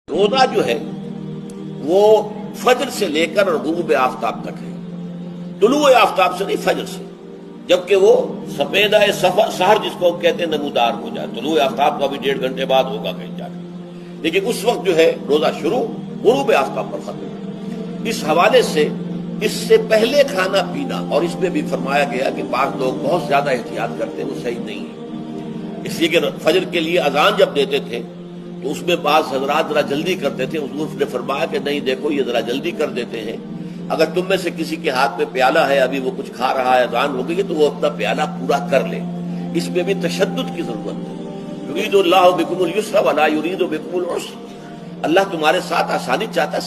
रोजा जो है वो फजर से लेकर और गुरूब आफ्ताब तक है, तुलुए आफ्ताब से नहीं, फजर से, जबकि वो सफेदा सहर जिसको कहते हैं नमूदार हो जाए। तुलुए आफ्ताब का भी 1.5 घंटे बाद होगा कहीं जाकर, लेकिन उस वक्त जो है रोजा शुरू गुरूब आफ्ताब पर खत्म। इस हवाले से इससे पहले खाना पीना, और इसमें भी फरमाया गया कि बाज़ लोग बहुत ज्यादा एहतियात करते हैं, वो सही नहीं है। इसलिए कि फजर के लिए अजान जब देते थे तो उसमें बाज़ हजरात जरा जल्दी करते थे। हुजूर ने फरमाया कि नहीं, देखो ये जरा जल्दी कर देते हैं, अगर तुम में से किसी के हाथ में प्याला है, अभी वो कुछ खा रहा है, अजान हो गई है, तो वो अपना प्याला पूरा कर ले। इसमें भी तशद्दुद की जरूरत है। युरीदुल्लाहु बिकुमुल युस्रा वला युरीदु बिकुमुल उस्र। अल्लाह तुम्हारे साथ आसानी चाहता है,